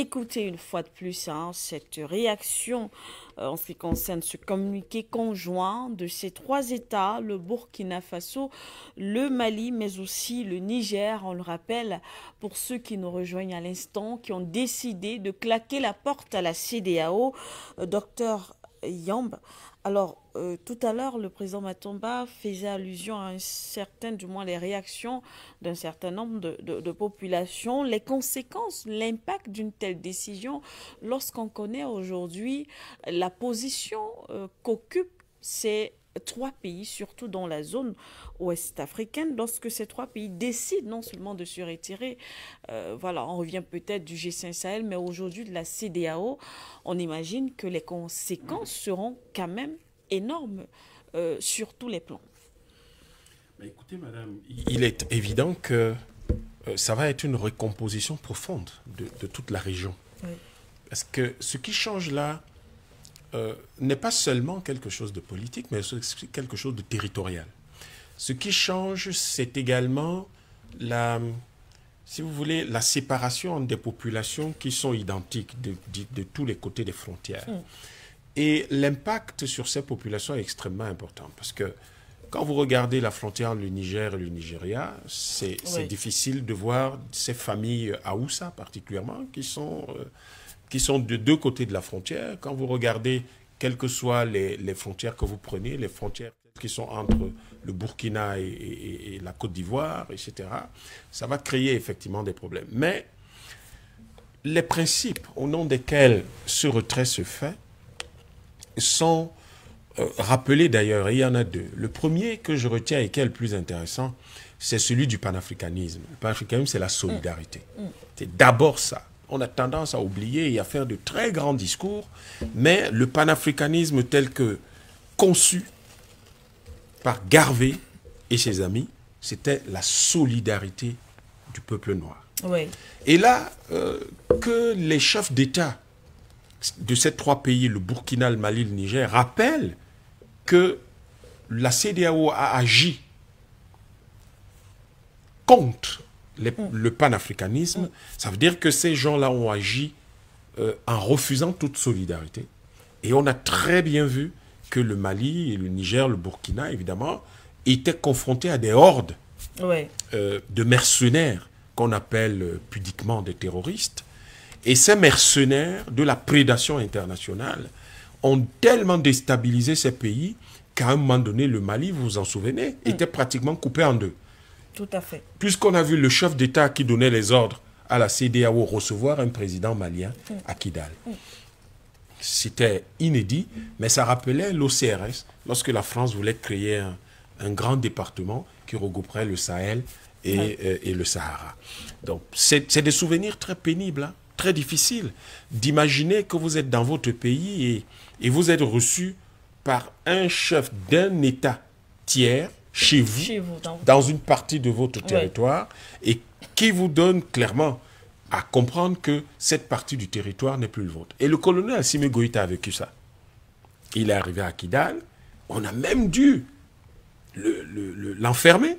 écouter une fois de plus cette réaction en ce qui concerne ce communiqué conjoint de ces trois États, le Burkina Faso, le Mali, mais aussi le Niger. On le rappelle, pour ceux qui nous rejoignent à l'instant, qui ont décidé de claquer la porte à la CEDEAO. Docteur Yamb, alors tout à l'heure, le président Matomba faisait allusion à du moins les réactions d'un certain nombre de populations, les conséquences, l'impact d'une telle décision lorsqu'on connaît aujourd'hui la position qu'occupent ces trois pays, surtout dans la zone ouest africaine, lorsque ces trois pays décident non seulement de se retirer, voilà, on revient peut-être du G5 Sahel, mais aujourd'hui de la CEDEAO, on imagine que les conséquences seront quand même énormes sur tous les plans. Mais écoutez, madame, il est évident que ça va être une recomposition profonde de toute la région. Oui. Parce que ce qui change là n'est pas seulement quelque chose de politique, mais aussi quelque chose de territorial. Ce qui change, c'est également si vous voulez, la séparation entre des populations qui sont identiques de tous les côtés des frontières. Et l'impact sur ces populations est extrêmement important. Parce que quand vous regardez la frontière entre le Niger et le Nigeria, c'est difficile de voir ces familles Haoussa particulièrement qui sont de deux côtés de la frontière. Quand vous regardez, quelles que soient les frontières que vous prenez, les frontières qui sont entre le Burkina et la Côte d'Ivoire, etc., ça va créer effectivement des problèmes. Mais les principes au nom desquels ce retrait se fait sont rappelés d'ailleurs, et il y en a deux. Le premier que je retiens et qui est le plus intéressant, c'est celui du panafricanisme. Le panafricanisme, c'est la solidarité. C'est d'abord ça. On a tendance à oublier et à faire de très grands discours, mais le panafricanisme tel que conçu par Garvey et ses amis, c'était la solidarité du peuple noir. Oui. Et là, que les chefs d'État de ces trois pays, le Burkina, le Mali, le Niger, rappellent que la CEDEAO a agi contre le panafricanisme, ça veut dire que ces gens-là ont agi en refusant toute solidarité. Et on a très bien vu que le Mali, le Niger, le Burkina, évidemment, étaient confrontés à des hordes de mercenaires qu'on appelle pudiquement des terroristes. Et ces mercenaires de la prédation internationale ont tellement déstabilisé ces pays qu'à un moment donné, le Mali, vous vous en souvenez, était pratiquement coupé en deux. Tout à fait. Puisqu'on a vu le chef d'État qui donnait les ordres à la CEDEAO recevoir un président malien à Kidal. C'était inédit, mais ça rappelait l'OCRS, lorsque la France voulait créer un grand département qui regrouperait le Sahel et le Sahara. Donc, c'est des souvenirs très pénibles, hein, très difficiles, d'imaginer que vous êtes dans votre pays et vous êtes reçu par un chef d'un État tiers chez vous dans une partie de votre territoire, et qui vous donne clairement à comprendre que cette partie du territoire n'est plus le vôtre. Et le colonel Assimi Goïta a vécu ça. Il est arrivé à Kidal, on a même dû l'enfermer,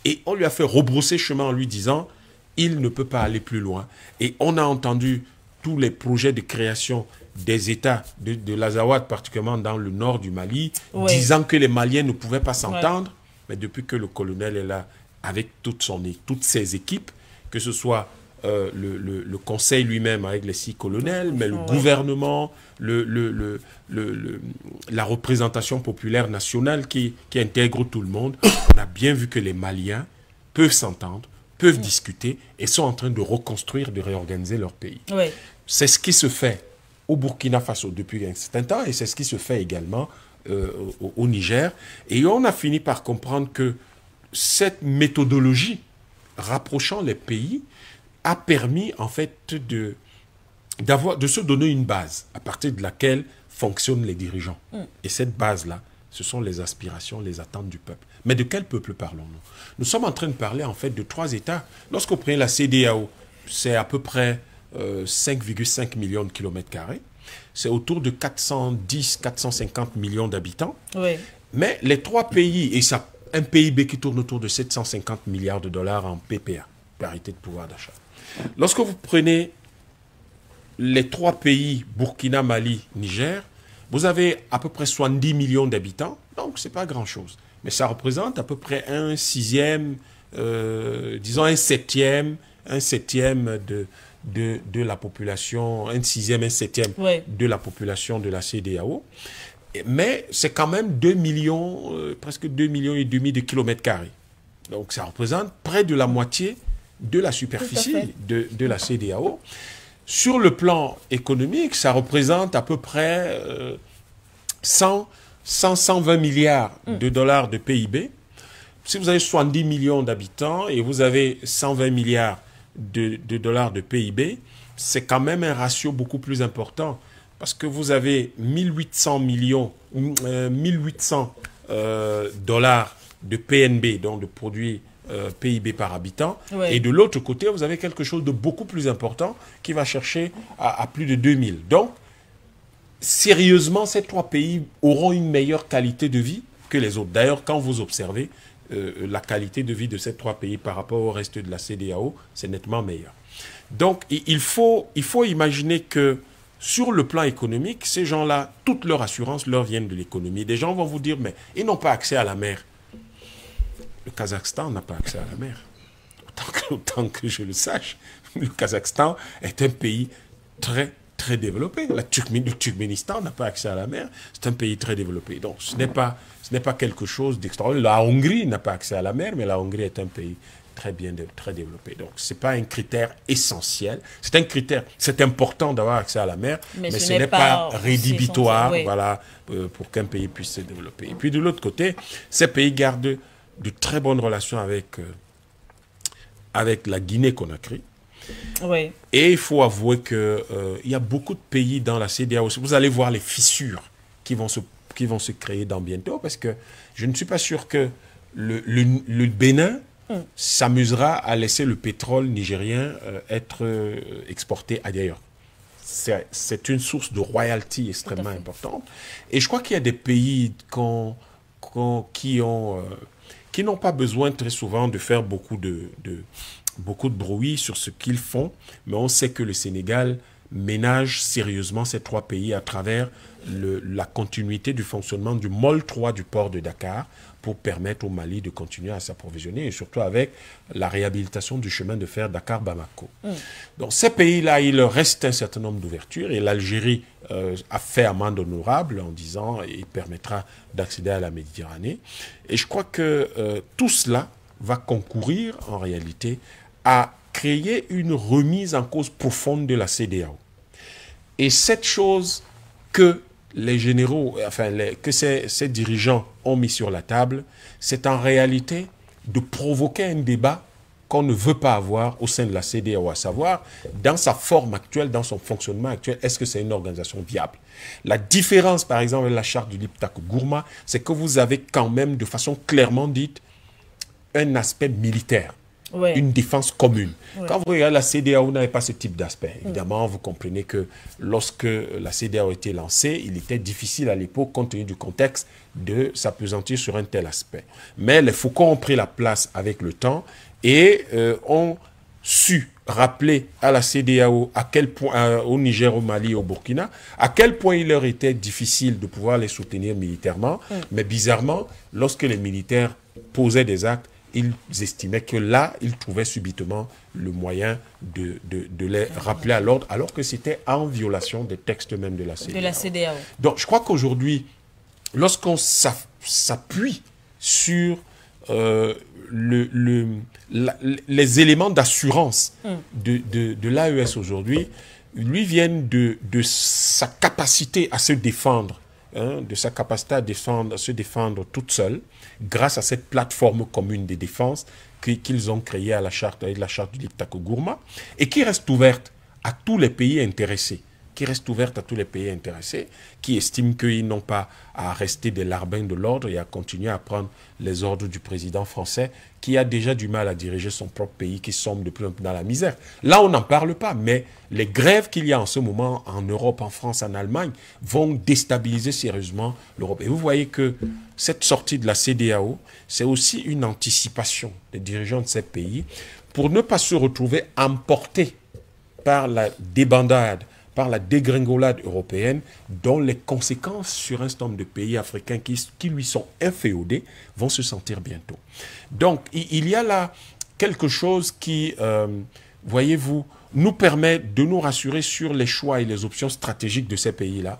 et on lui a fait rebrousser chemin en lui disant il ne peut pas aller plus loin. Et on a entendu tous les projets de création des États de l'Azawad, particulièrement dans le nord du Mali, disant que les Maliens ne pouvaient pas s'entendre. Mais depuis que le colonel est là, avec toutes ses équipes, que ce soit le conseil lui-même avec les 6 colonels, mais le gouvernement, la représentation populaire nationale qui intègre tout le monde, on a bien vu que les Maliens peuvent s'entendre, peuvent discuter et sont en train de reconstruire, de réorganiser leur pays. C'est ce qui se fait au Burkina Faso depuis un certain temps, et c'est ce qui se fait également au Niger. Et on a fini par comprendre que cette méthodologie rapprochant les pays a permis en fait de se donner une base à partir de laquelle fonctionnent les dirigeants. Et cette base-là, ce sont les aspirations, les attentes du peuple. Mais de quel peuple parlons-nous? Nous sommes en train de parler en fait de 3 États. Lorsqu'on prend la CEDEAO, c'est à peu près 5,5 millions de kilomètres carrés. C'est autour de 410-450 millions d'habitants. Mais les 3 pays, et ça, un PIB qui tourne autour de 750 milliards de dollars en PPA, parité de pouvoir d'achat. Lorsque vous prenez les trois pays, Burkina, Mali, Niger, vous avez à peu près 70 millions d'habitants, donc ce n'est pas grand-chose. Mais ça représente à peu près un sixième, disons un septième de la population, un sixième, un septième de la population de la CEDEAO. Mais c'est quand même 2 millions, presque 2 millions et demi de kilomètres carrés. Donc ça représente près de la moitié de la superficie de la CEDEAO. Sur le plan économique, ça représente à peu près 120 milliards de dollars de PIB. Si vous avez 70 millions d'habitants et vous avez 120 milliards de dollars de PIB, c'est quand même un ratio beaucoup plus important parce que vous avez 1800 dollars de PNB, donc de produits PIB par habitant. Et de l'autre côté, vous avez quelque chose de beaucoup plus important qui va chercher à plus de 2000. Donc, sérieusement, ces trois pays auront une meilleure qualité de vie que les autres. D'ailleurs, quand vous observez la qualité de vie de ces trois pays par rapport au reste de la CEDEAO, c'est nettement meilleur. Donc, il faut imaginer que sur le plan économique, ces gens-là, toute leur assurance leur viennent de l'économie. Des gens vont vous dire, mais ils n'ont pas accès à la mer. Le Kazakhstan n'a pas accès à la mer. Autant que je le sache, le Kazakhstan est un pays très développé. Le Turkménistan n'a pas accès à la mer. C'est un pays très développé. Donc, ce n'est pas quelque chose d'extraordinaire. La Hongrie n'a pas accès à la mer, mais la Hongrie est un pays très développé. Donc, ce n'est pas un critère essentiel. C'est un critère, c'est important d'avoir accès à la mer, mais ce n'est pas rédhibitoire pour qu'un pays puisse se développer. Et puis, de l'autre côté, ces pays gardent de très bonnes relations avec la Guinée-Conakry. Et il faut avouer qu'il y a beaucoup de pays dans la CEDEAO. Vous allez voir les fissures qui vont se créer dans bientôt, parce que je ne suis pas sûr que le Bénin s'amusera à laisser le pétrole nigérien être exporté ailleurs. C'est une source de royalty extrêmement importante. Et je crois qu'il y a des pays qui n'ont pas besoin très souvent de faire beaucoup de bruit sur ce qu'ils font, mais on sait que le Sénégal ménage sérieusement ces trois pays à travers la continuité du fonctionnement du MOL 3 du port de Dakar pour permettre au Mali de continuer à s'approvisionner et surtout avec la réhabilitation du chemin de fer Dakar-Bamako. Donc ces pays-là, il leur reste un certain nombre d'ouvertures et l'Algérie a fait amende honorable en disant il permettra d'accéder à la Méditerranée. Et je crois que tout cela va concourir en réalité à créer une remise en cause profonde de la CEDEAO. Et cette chose que les généraux, que ces dirigeants ont mis sur la table, c'est en réalité de provoquer un débat qu'on ne veut pas avoir au sein de la CEDEAO, à savoir, dans sa forme actuelle, dans son fonctionnement actuel, est-ce que c'est une organisation viable? La différence, par exemple, avec la charte du Liptako Gourma, c'est que vous avez quand même, de façon clairement dite, un aspect militaire. Une défense commune. Quand vous regardez la CEDEAO, vous n'avez pas ce type d'aspect. Évidemment, vous comprenez que lorsque la CEDEAO a été lancée, il était difficile à l'époque, compte tenu du contexte, de s'appesantir sur un tel aspect. Mais les Foucault ont pris la place avec le temps et ont su rappeler à la CEDEAO à quel point, au Niger, au Mali, au Burkina, à quel point il leur était difficile de pouvoir les soutenir militairement. Mais bizarrement, lorsque les militaires posaient des actes, ils estimaient que là, ils trouvaient subitement le moyen de les rappeler à l'ordre, alors que c'était en violation des textes même de la CEDEAO. Donc, je crois qu'aujourd'hui, lorsqu'on s'appuie sur les éléments d'assurance de l'AES aujourd'hui, lui viennent de sa capacité à se défendre, de sa capacité à se défendre toute seule, grâce à cette plateforme commune de défense qu'ils ont créée avec la charte du Liptako Gourma, et qui reste ouverte à tous les pays intéressés, qui estiment qu'ils n'ont pas à rester des larbins de l'ordre et à continuer à prendre les ordres du président français, qui a déjà du mal à diriger son propre pays, qui sombre de plus en plus dans la misère. Là, on n'en parle pas, mais les grèves qu'il y a en ce moment en Europe, en France, en Allemagne, vont déstabiliser sérieusement l'Europe. Et vous voyez que cette sortie de la CEDEAO, c'est aussi une anticipation des dirigeants de ces pays pour ne pas se retrouver emportés par la débandade, par la dégringolade européenne, dont les conséquences sur un certain nombre de pays africains qui lui sont inféodés vont se sentir bientôt. Donc, il y a là quelque chose qui, voyez-vous, nous permet de nous rassurer sur les choix et les options stratégiques de ces pays-là,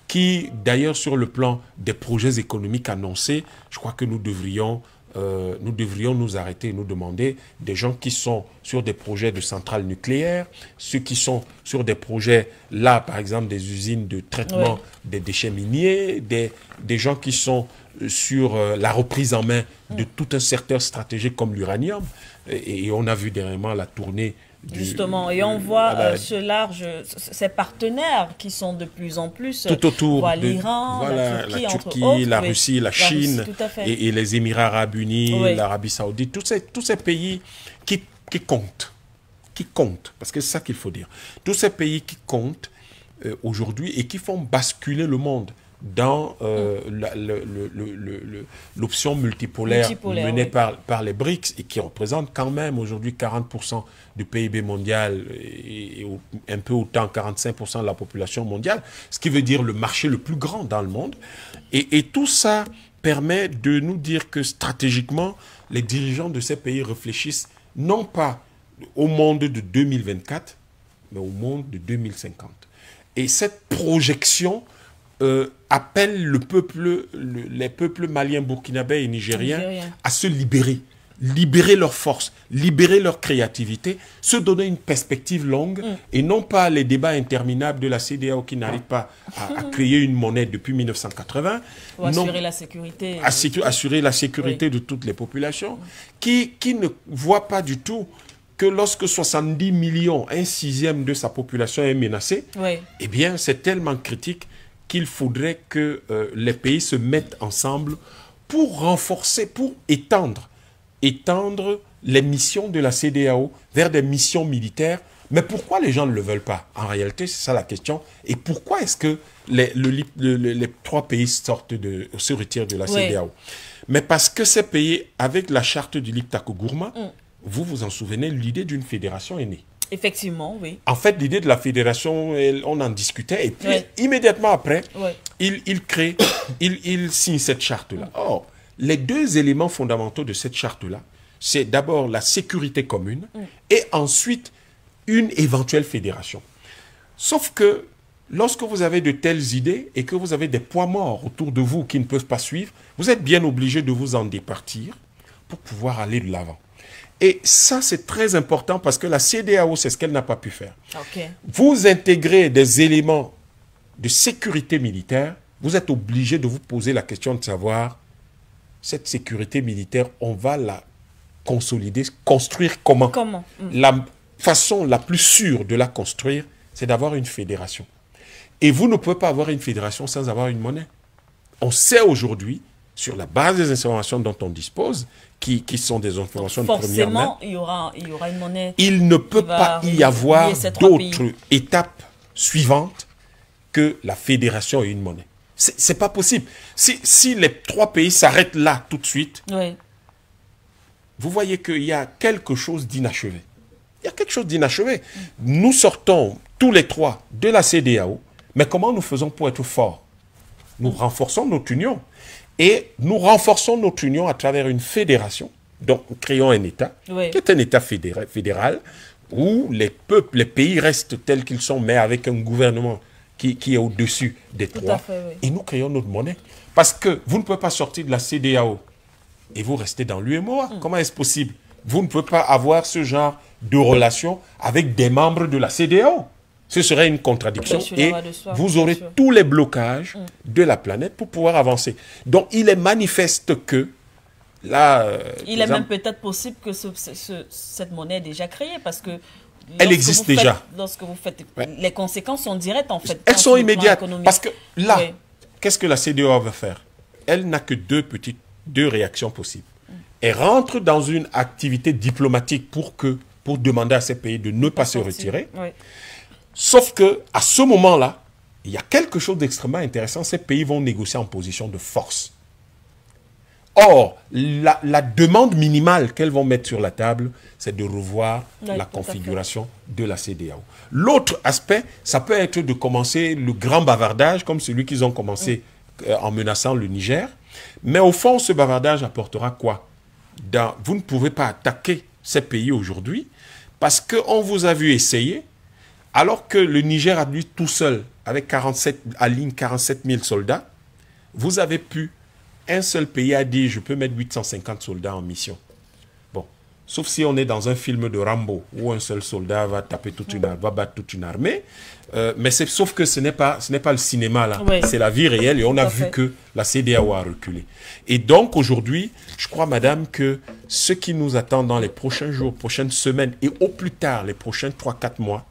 qui, d'ailleurs, sur le plan des projets économiques annoncés, je crois que nous devrions nous arrêter et nous demander des gens qui sont sur des projets de centrales nucléaires, ceux qui sont sur des projets, là, par exemple, des usines de traitement des déchets miniers, des gens qui sont sur la reprise en main de tout un secteur stratégique comme l'uranium. Et on a vu dernièrement la tournée justement, et on voit ces partenaires qui sont de plus en plus tout autour de l'Iran, la Turquie, la Russie, la Chine et les Émirats arabes unis, l'Arabie saoudite, tous ces pays qui comptent, parce que c'est ça qu'il faut dire. Tous ces pays qui comptent aujourd'hui et qui font basculer le monde dans l'option multipolaire menée par les BRICS et qui représente quand même aujourd'hui 40% du PIB mondial et un peu autant 45% de la population mondiale, ce qui veut dire le marché le plus grand dans le monde. Et tout ça permet de nous dire que stratégiquement, les dirigeants de ces pays réfléchissent non pas au monde de 2024, mais au monde de 2050. Et cette projection appelle les peuples maliens, burkinabés et nigériens à se libérer leurs forces, libérer leur créativité, se donner une perspective longue et non pas les débats interminables de la CEDEAO qui n'arrivent pas à créer une monnaie depuis 1980. Ou assurer la sécurité. Assurer la sécurité de toutes les populations, qui ne voient pas du tout que lorsque 70 millions, un sixième de sa population est menacée, eh bien c'est tellement critique qu'il faudrait que les pays se mettent ensemble pour renforcer, pour étendre les missions de la CEDEAO vers des missions militaires. Mais pourquoi les gens ne le veulent pas? En réalité, c'est ça la question. Et pourquoi est-ce que les trois pays se retirent de la CEDEAO? Mais parce que ces pays, avec la charte du Liptako Gourma, vous vous en souvenez, l'idée d'une fédération est née. Effectivement, oui. En fait, l'idée de la fédération, on en discutait. Et puis, immédiatement après, il signe cette charte-là. Or, les deux éléments fondamentaux de cette charte-là, c'est d'abord la sécurité commune et ensuite une éventuelle fédération. Sauf que lorsque vous avez de telles idées et que vous avez des poids morts autour de vous qui ne peuvent pas suivre, vous êtes bien obligé de vous en départir pour pouvoir aller de l'avant. Et ça, c'est très important parce que la CEDEAO, c'est ce qu'elle n'a pas pu faire. Vous intégrez des éléments de sécurité militaire, vous êtes obligé de vous poser la question de savoir, cette sécurité militaire, on va la consolider, construire comment? La façon la plus sûre de la construire, c'est d'avoir une fédération. Et vous ne pouvez pas avoir une fédération sans avoir une monnaie. On sait aujourd'hui, sur la base des informations dont on dispose, qui sont des informations de première main. Forcément, il y aura une monnaie. Il ne peut pas y avoir d'autres étapes suivantes que la fédération et une monnaie. C'est pas possible. Si les trois pays s'arrêtent là tout de suite, vous voyez qu'il y a quelque chose d'inachevé. Il y a quelque chose d'inachevé. Nous sortons tous les trois de la CEDEAO, mais comment nous faisons pour être forts? Nous renforçons notre union. Et nous renforçons notre union à travers une fédération. Donc, nous créons un État, qui est un État fédéral, où les peuples, les pays restent tels qu'ils sont, mais avec un gouvernement qui est au-dessus des trois. Et nous créons notre monnaie. Parce que vous ne pouvez pas sortir de la CEDEAO et vous restez dans l'UEMOA. Comment est-ce possible? Vous ne pouvez pas avoir ce genre de relation avec des membres de la CEDEAO. Ce serait une contradiction et vous aurez tous les blocages de la planète pour pouvoir avancer. Donc, il est manifeste que là... il est même peut-être possible que cette monnaie est déjà créée parce que... Elle existe déjà. Lorsque vous faites... Les conséquences sont directes en fait. Elles sont immédiates. Parce que là, qu'est-ce que la CEDEAO va faire? Elle n'a que deux réactions possibles. Elle rentre dans une activité diplomatique pour demander à ces pays de ne pas se retirer. Sauf que à ce moment-là, il y a quelque chose d'extrêmement intéressant. Ces pays vont négocier en position de force. Or, la demande minimale qu'elles vont mettre sur la table, c'est de revoir la configuration de la CEDEAO. L'autre aspect, ça peut être de commencer le grand bavardage, comme celui qu'ils ont commencé en menaçant le Niger. Mais au fond, ce bavardage apportera quoi? Vous ne pouvez pas attaquer ces pays aujourd'hui parce qu'on vous a vu essayer, alors que le Niger a lui tout seul, avec 47 000 soldats, vous avez pu... Un seul pays a dit, je peux mettre 850 soldats en mission. Bon, sauf si on est dans un film de Rambo, où un seul soldat va taper va battre toute une armée. Mais sauf que ce n'est pas le cinéma, là. Oui. C'est la vie réelle et on a vu que la CEDEAO a reculé. Et donc, aujourd'hui, je crois, madame, que ce qui nous attend dans les prochains jours, prochaines semaines et au plus tard, les prochains 3-4 mois,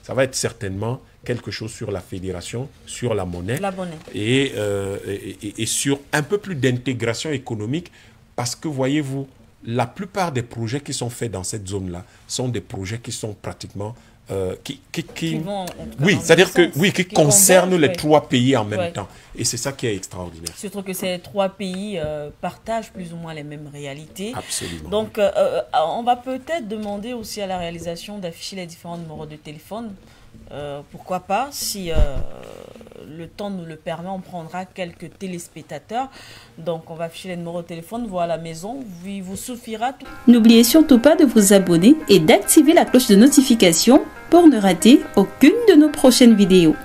ça va être certainement... quelque chose sur la fédération, sur la monnaie, et sur un peu plus d'intégration économique, parce que, voyez-vous, la plupart des projets qui sont faits dans cette zone-là sont des projets qui sont pratiquement... qui concernent les trois pays en même temps. Et c'est ça qui est extraordinaire. Surtout que ces trois pays partagent plus ou moins les mêmes réalités. Absolument. Donc, on va peut-être demander aussi à la réalisation d'afficher les différents numéros de téléphone. Pourquoi pas, si le temps nous le permet, on prendra quelques téléspectateurs. Donc on va afficher les numéros de téléphone, voir à la maison, il vous suffira tout. N'oubliez surtout pas de vous abonner et d'activer la cloche de notification pour ne rater aucune de nos prochaines vidéos.